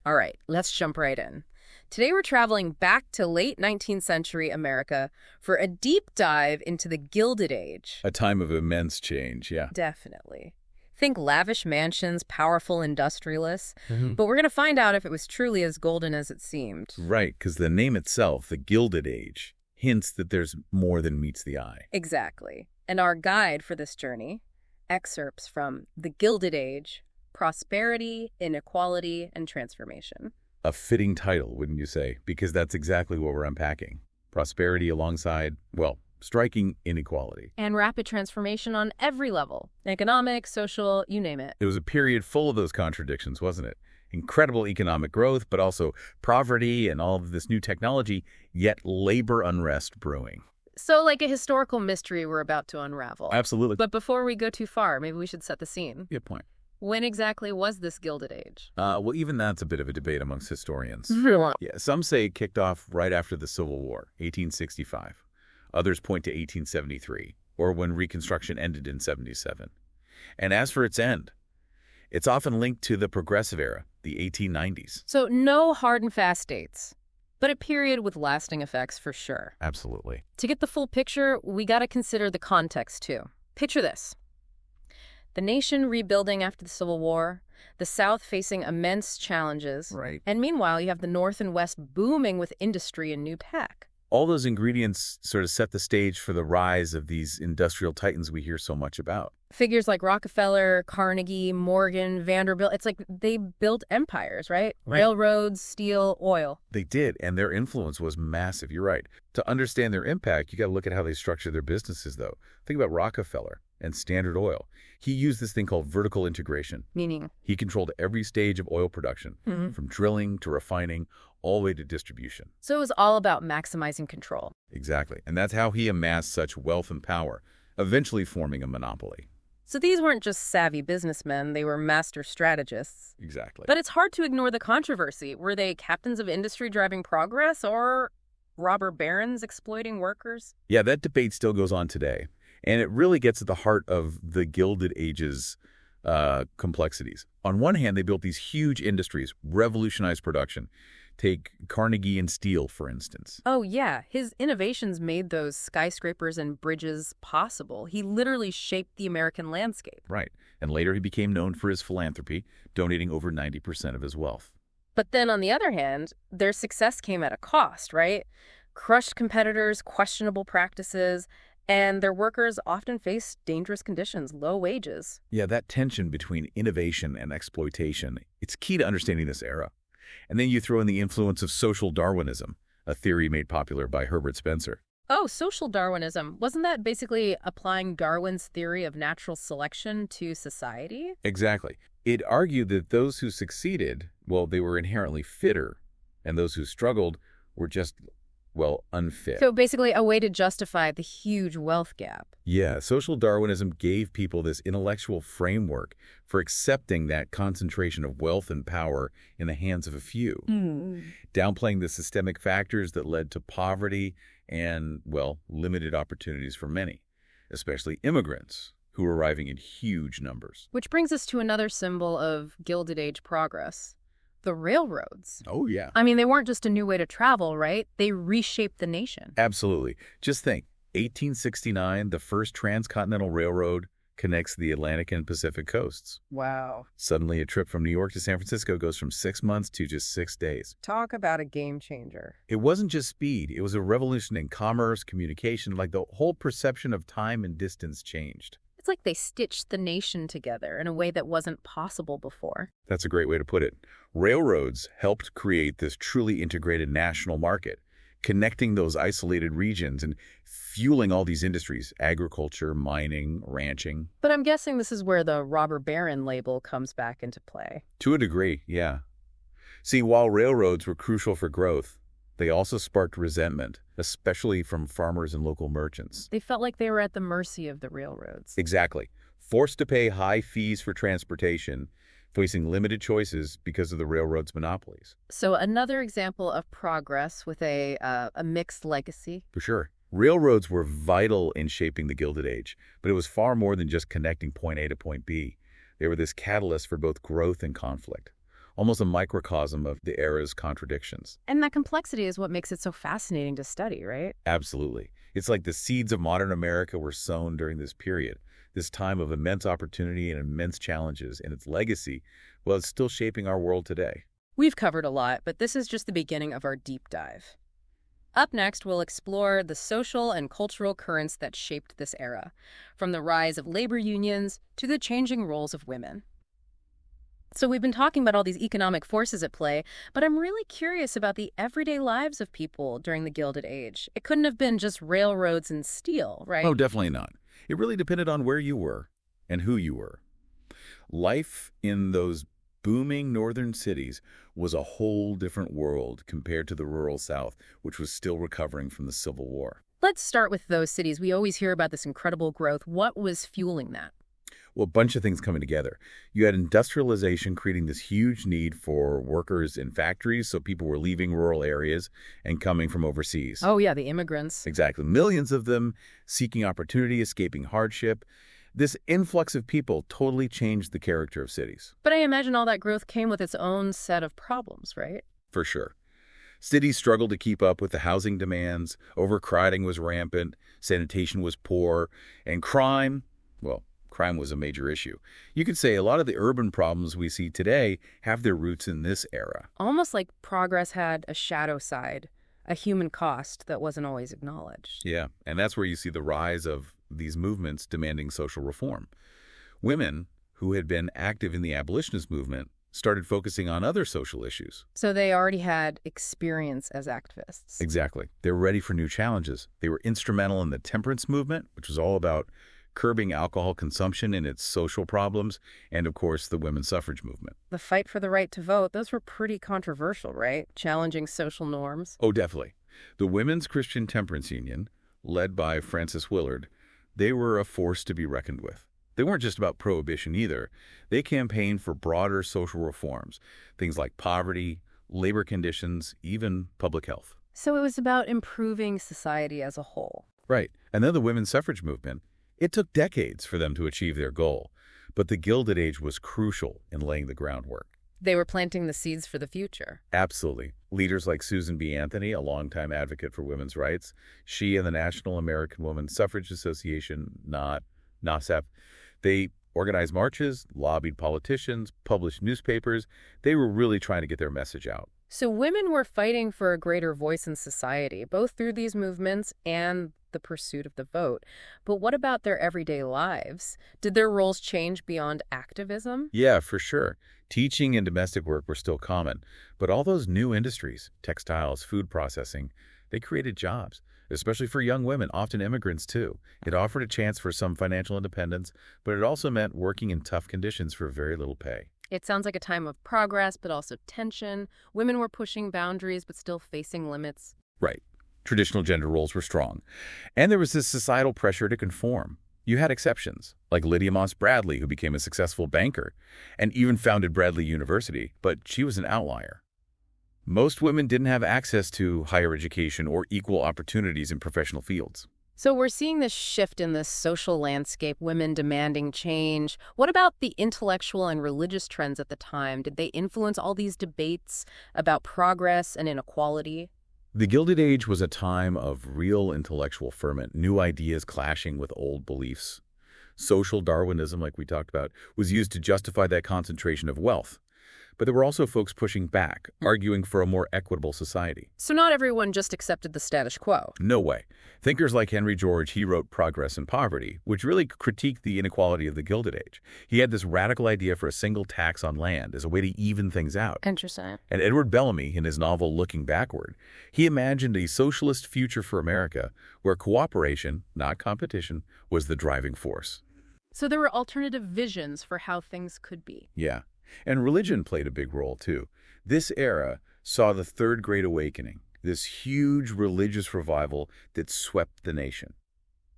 All right, let's jump right in. Today we're traveling back to late 19th century America for a deep dive into the Gilded Age. A time of immense change, yeah. Definitely. Think lavish mansions, powerful industrialists, Mhm. but we're going to find out if it was truly as golden as it seemed. Right, because the name itself, the Gilded Age, hints that there's more than meets the eye. Exactly. And our guide for this journey, excerpts from The Gilded Age, Prosperity, Inequality, and Transformation. A fitting title, wouldn't you say? Because that's exactly what we're unpacking. Prosperity alongside, well, striking inequality. And rapid transformation on every level. Economic, social, you name it. It was a period full of those contradictions, wasn't it? Incredible economic growth, but also poverty and all of this new technology, yet labor unrest brewing. So like a historical mystery we're about to unravel. Absolutely. But before we go too far, maybe we should set the scene. Good point. When exactly was this Gilded Age? Well, even that's a bit of a debate amongst historians. Really? Yeah, some say it kicked off right after the Civil War, 1865. Others point to 1873, or when Reconstruction ended in 77. And as for its end, it's often linked to the Progressive Era, the 1890s. So no hard and fast dates, but a period with lasting effects for sure. Absolutely. To get the full picture, we got to consider the context too. Picture this. The nation rebuilding after the Civil War, the South facing immense challenges, Right. and meanwhile you have the North and West booming with industry and new tech. All those ingredients sort of set the stage for the rise of these industrial titans we hear so much about. Figures like Rockefeller, Carnegie, Morgan, Vanderbilt, it's like they built empires, right? Right. Railroads, steel, oil. They did, and their influence was massive. You're right. To understand their impact, you got to look at how they structure their businesses, though. Think about Rockefeller and Standard Oil. He used this thing called vertical integration. Meaning? He controlled every stage of oil production, from drilling to refining, all the way to distribution. So it was all about maximizing control. Exactly. And that's how he amassed such wealth and power, eventually forming a monopoly. So these weren't just savvy businessmen, they were master strategists. Exactly. But it's hard to ignore the controversy. Were they captains of industry driving progress or robber barons exploiting workers? Yeah, that debate still goes on today. And it really gets at the heart of the Gilded Age's complexities. On one hand, they built these huge industries, revolutionized production. Take Carnegie and steel, for instance. Oh, yeah. His innovations made those skyscrapers and bridges possible. He literally shaped the American landscape. Right. And later he became known for his philanthropy, donating over 90% of his wealth. But then on the other hand, their success came at a cost, right? Crushed competitors, questionable practices, and their workers often faced dangerous conditions, low wages. Yeah, that tension between innovation and exploitation, it's key to understanding this era. And then you throw in the influence of social Darwinism, a theory made popular by Herbert Spencer. Oh, social Darwinism. Wasn't that basically applying Darwin's theory of natural selection to society? Exactly. It argued that those who succeeded, well, they were inherently fitter, and those who struggled were just, well, unfit. So basically a way to justify the huge wealth gap. Yeah, social Darwinism gave people this intellectual framework for accepting that concentration of wealth and power in the hands of a few, downplaying the systemic factors that led to poverty and, well, limited opportunities for many, especially immigrants who were arriving in huge numbers. Which brings us to another symbol of Gilded Age progress. The railroads. Oh, yeah. I mean, they weren't just a new way to travel, right? They reshaped the nation. Absolutely. Just think, 1869, the first transcontinental railroad connects the Atlantic and Pacific coasts. Wow. Suddenly, a trip from New York to San Francisco goes from 6 months to just 6 days. Talk about a game changer. It wasn't just speed. It was a revolution in commerce, communication, like the whole perception of time and distance changed. It's like they stitched the nation together in a way that wasn't possible before. That's a great way to put it. Railroads helped create this truly integrated national market, connecting those isolated regions and fueling all these industries, agriculture, mining, ranching. But I'm guessing this is where the robber baron label comes back into play. To a degree, yeah. See, while railroads were crucial for growth, they also sparked resentment, especially from farmers and local merchants. They felt like they were at the mercy of the railroads. Exactly. Forced to pay high fees for transportation, facing limited choices because of the railroad's monopolies. So another example of progress with a mixed legacy. For sure. Railroads were vital in shaping the Gilded Age, but it was far more than just connecting point A to point B. They were this catalyst for both growth and conflict. almost a microcosm of the era's contradictions. And that complexity is what makes it so fascinating to study, right? Absolutely. It's like the seeds of modern America were sown during this period, this time of immense opportunity and immense challenges, and its legacy, well, it's still shaping our world today. We've covered a lot, but this is just the beginning of our deep dive. Up next, we'll explore the social and cultural currents that shaped this era, from the rise of labor unions to the changing roles of women. So we've been talking about all these economic forces at play, but I'm really curious about the everyday lives of people during the Gilded Age. It couldn't have been just railroads and steel, right? Oh, definitely not. It really depended on where you were and who you were. Life in those booming northern cities was a whole different world compared to the rural South, which was still recovering from the Civil War. Let's start with those cities. We always hear about this incredible growth. What was fueling that? Well, a bunch of things coming together. You had industrialization creating this huge need for workers in factories, so people were leaving rural areas and coming from overseas. Oh, yeah, the immigrants. Exactly. Millions of them seeking opportunity, escaping hardship. This influx of people totally changed the character of cities. But I imagine all that growth came with its own set of problems, right? For sure. Cities struggled to keep up with the housing demands, overcrowding was rampant, sanitation was poor, and crime, well, crime was a major issue. You could say a lot of the urban problems we see today have their roots in this era. Almost like progress had a shadow side, a human cost that wasn't always acknowledged. Yeah, and that's where you see the rise of these movements demanding social reform. Women who had been active in the abolitionist movement started focusing on other social issues. So they already had experience as activists. Exactly. They were ready for new challenges. They were instrumental in the temperance movement, which was all about curbing alcohol consumption and its social problems, and of course the women's suffrage movement. The fight for the right to vote, those were pretty controversial, right? Challenging social norms. Oh, definitely. The Women's Christian Temperance Union, led by Frances Willard, they were a force to be reckoned with. They weren't just about prohibition either. They campaigned for broader social reforms, things like poverty, labor conditions, even public health. So it was about improving society as a whole. Right. And then the women's suffrage movement, it took decades for them to achieve their goal, but the Gilded Age was crucial in laying the groundwork. They were planting the seeds for the future. Absolutely. Leaders like Susan B. Anthony, a longtime advocate for women's rights, she and the National American Women's Suffrage Association, NASAP, they organized marches, lobbied politicians, published newspapers. They were really trying to get their message out. So women were fighting for a greater voice in society, both through these movements and the pursuit of the vote. But what about their everyday lives? Did their roles change beyond activism? Yeah, for sure. Teaching and domestic work were still common, but all those new industries, textiles, food processing, they created jobs, especially for young women, often immigrants too. It offered a chance for some financial independence, but it also meant working in tough conditions for very little pay. It sounds like a time of progress, but also tension. Women were pushing boundaries, but still facing limits. Right. Traditional gender roles were strong. And there was this societal pressure to conform. You had exceptions, like Lydia Moss Bradley, who became a successful banker and even founded Bradley University, but she was an outlier. Most women didn't have access to higher education or equal opportunities in professional fields. So we're seeing this shift in this social landscape, women demanding change. What about the intellectual and religious trends at the time? Did they influence all these debates about progress and inequality? The Gilded Age was a time of real intellectual ferment, new ideas clashing with old beliefs. Social Darwinism, like we talked about, was used to justify that concentration of wealth. But there were also folks pushing back, arguing for a more equitable society. So not everyone just accepted the status quo. No way. Thinkers like Henry George, he wrote Progress and Poverty, which really critiqued the inequality of the Gilded Age. He had this radical idea for a single tax on land as a way to even things out. Interesting. And Edward Bellamy, in his novel Looking Backward, he imagined a socialist future for America where cooperation, not competition, was the driving force. So there were alternative visions for how things could be. Yeah. And religion played a big role, too. This era saw the Third Great Awakening, this huge religious revival that swept the nation.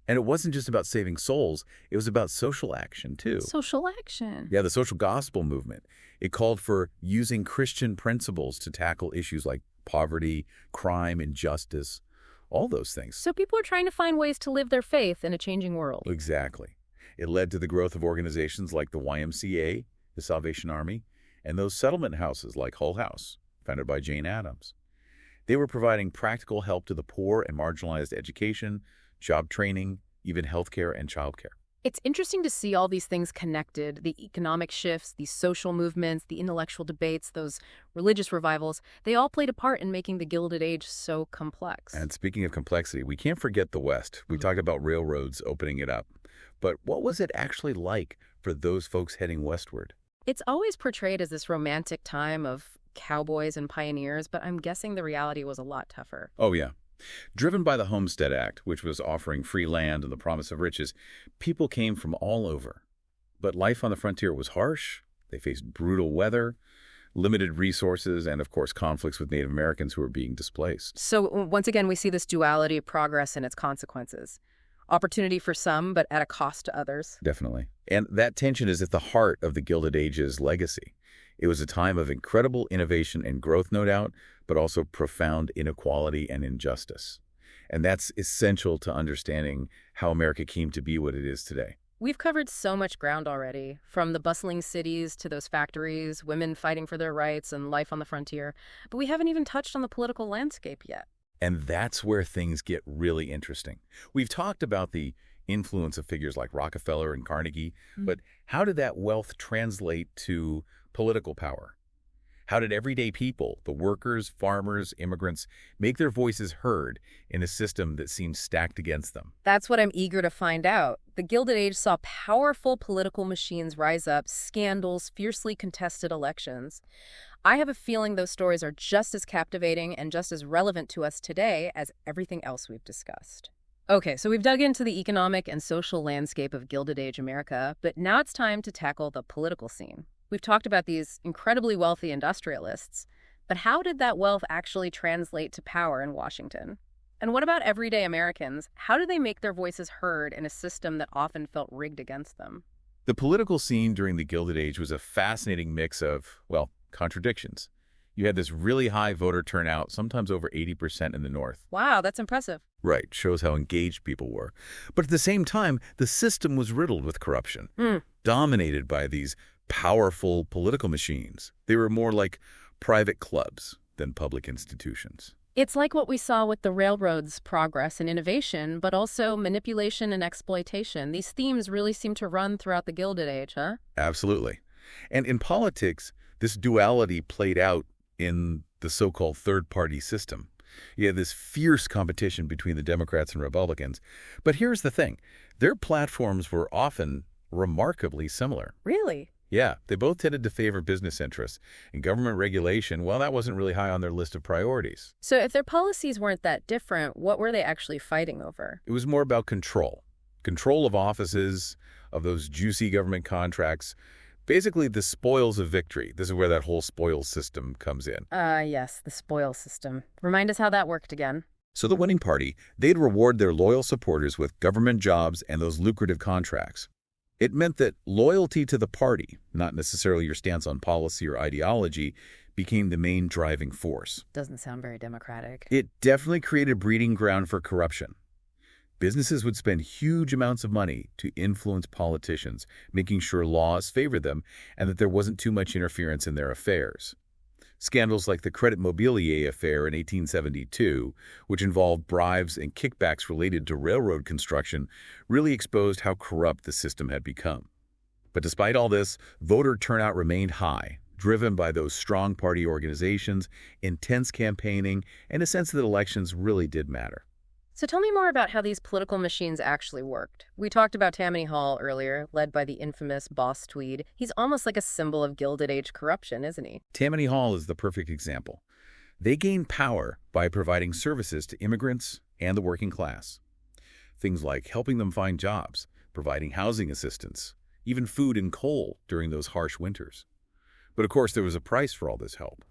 And it wasn't just about saving souls, it was about social action, too. Social action. Yeah, the social gospel movement. It called for using Christian principles to tackle issues like poverty, crime, injustice, all those things. So people are trying to find ways to live their faith in a changing world. Exactly. It led to the growth of organizations like the YMCA, the Salvation Army, and those settlement houses like Hull House, founded by Jane Addams. They were providing practical help to the poor and marginalized education, job training, even healthcare and childcare. It's interesting to see all these things connected, the economic shifts, these social movements, the intellectual debates, those religious revivals. They all played a part in making the Gilded Age so complex. And speaking of complexity, we can't forget the West. We talked about railroads opening it up. But what was it actually like for those folks heading westward? It's always portrayed as this romantic time of cowboys and pioneers, but I'm guessing the reality was a lot tougher. Oh, yeah. Driven by the Homestead Act, which was offering free land and the promise of riches, people came from all over. But life on the frontier was harsh. They faced brutal weather, limited resources, and of course conflicts with Native Americans who were being displaced. So once again, we see this duality of progress and its consequences. Opportunity for some, but at a cost to others. Definitely. And that tension is at the heart of the Gilded Age's legacy. It was a time of incredible innovation and growth, no doubt, but also profound inequality and injustice. And that's essential to understanding how America came to be what it is today. We've covered so much ground already, from the bustling cities to those factories, women fighting for their rights, and life on the frontier. But we haven't even touched on the political landscape yet. And that's where things get really interesting. We've talked about the influence of figures like Rockefeller and Carnegie, but how did that wealth translate to political power? How did everyday people, the workers, farmers, immigrants, make their voices heard in a system that seemed stacked against them? That's what I'm eager to find out. The Gilded Age saw powerful political machines rise up, scandals, fiercely contested elections. I have a feeling those stories are just as captivating and just as relevant to us today as everything else we've discussed. Okay, so we've dug into the economic and social landscape of Gilded Age America, but now it's time to tackle the political scene. We've talked about these incredibly wealthy industrialists, but how did that wealth actually translate to power in Washington? And what about everyday Americans? How do they make their voices heard in a system that often felt rigged against them? The political scene during the Gilded Age was a fascinating mix of, well, contradictions. You had this really high voter turnout, sometimes over 80% in the North. Wow, that's impressive. Right, shows how engaged people were. But at the same time, the system was riddled with corruption, dominated by these powerful political machines. They were more like private clubs than public institutions. It's like what we saw with the railroads' progress and innovation, but also manipulation and exploitation. These themes really seem to run throughout the Gilded Age, huh? Absolutely. And in politics, this duality played out in the so-called third-party system. You had this fierce competition between the Democrats and Republicans. But here's the thing. Their platforms were often remarkably similar. Really? Yeah, they both tended to favor business interests. And government regulation, well, that wasn't really high on their list of priorities. So if their policies weren't that different, what were they actually fighting over? It was more about control. Control of offices, of those juicy government contracts. Basically, the spoils of victory. This is where that whole spoils system comes in. Yes, the spoils system. Remind us how that worked again. So the winning party, they'd reward their loyal supporters with government jobs and those lucrative contracts. It meant that loyalty to the party, not necessarily your stance on policy or ideology, became the main driving force. Doesn't sound very democratic. It definitely created breeding ground for corruption. Businesses would spend huge amounts of money to influence politicians, making sure laws favored them and that there wasn't too much interference in their affairs. Scandals like the Credit Mobilier affair in 1872, which involved bribes and kickbacks related to railroad construction, really exposed how corrupt the system had become. But despite all this, voter turnout remained high, driven by those strong party organizations, intense campaigning, and a sense that elections really did matter. So tell me more about how these political machines actually worked. We talked about Tammany Hall earlier, led by the infamous Boss Tweed. He's almost like a symbol of Gilded Age corruption, isn't he? Tammany Hall is the perfect example. They gained power by providing services to immigrants and the working class. Things like helping them find jobs, providing housing assistance, even food and coal during those harsh winters. But of course, there was a price for all this help.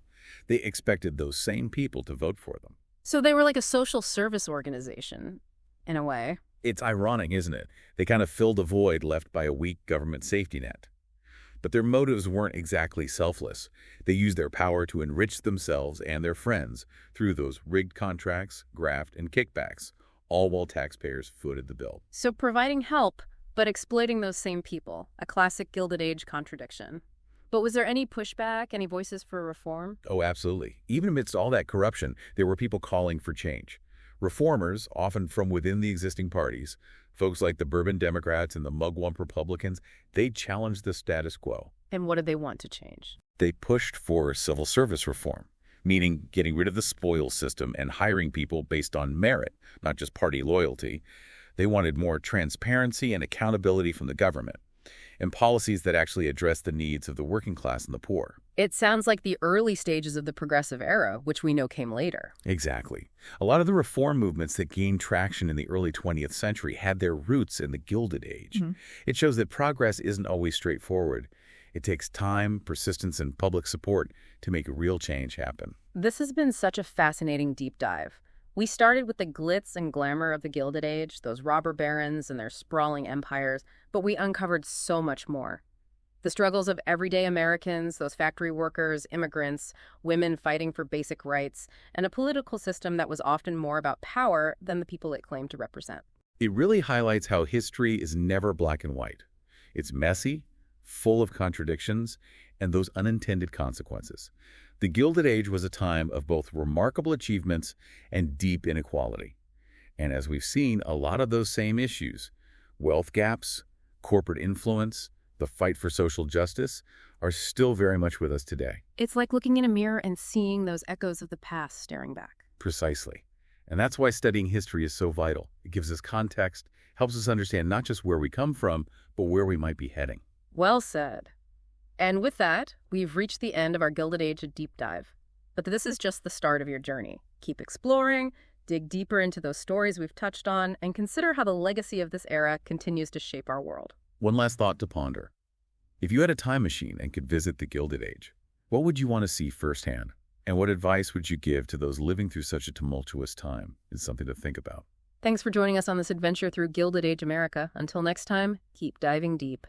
They expected those same people to vote for them. So they were like a social service organization, in a way. It's ironic, isn't it? They kind of filled a void left by a weak government safety net. But their motives weren't exactly selfless. They used their power to enrich themselves and their friends through those rigged contracts, graft, and kickbacks, all while taxpayers footed the bill. So providing help, but exploiting those same people, a classic Gilded Age contradiction. But was there any pushback, any voices for reform? Oh, absolutely. Even amidst all that corruption, there were people calling for change. Reformers, often from within the existing parties, folks like the Bourbon Democrats and the Mugwump Republicans, they challenged the status quo. And what did they want to change? They pushed for civil service reform, meaning getting rid of the spoils system and hiring people based on merit, not just party loyalty. They wanted more transparency and accountability from the government, and policies that actually address the needs of the working class and the poor. It sounds like the early stages of the progressive era, which we know came later. Exactly. A lot of the reform movements that gained traction in the early 20th century had their roots in the Gilded Age. It shows that progress isn't always straightforward. It takes time, persistence, and public support to make real change happen. This has been such a fascinating deep dive. We started with the glitz and glamour of the Gilded Age, those robber barons and their sprawling empires, but we uncovered so much more. The struggles of everyday Americans, those factory workers, immigrants, women fighting for basic rights, and a political system that was often more about power than the people it claimed to represent. It really highlights how history is never black and white. It's messy, full of contradictions, and those unintended consequences. The Gilded Age was a time of both remarkable achievements and deep inequality. And as we've seen, a lot of those same issues, wealth gaps, corporate influence, the fight for social justice, are still very much with us today. It's like looking in a mirror and seeing those echoes of the past staring back. Precisely. And that's why studying history is so vital. It gives us context, helps us understand not just where we come from, but where we might be heading. Well said. And with that, we've reached the end of our Gilded Age deep dive. But this is just the start of your journey. Keep exploring, dig deeper into those stories we've touched on, and consider how the legacy of this era continues to shape our world. One last thought to ponder. If you had a time machine and could visit the Gilded Age, what would you want to see firsthand? And what advice would you give to those living through such a tumultuous time? It's something to think about. Thanks for joining us on this adventure through Gilded Age America. Until next time, keep diving deep.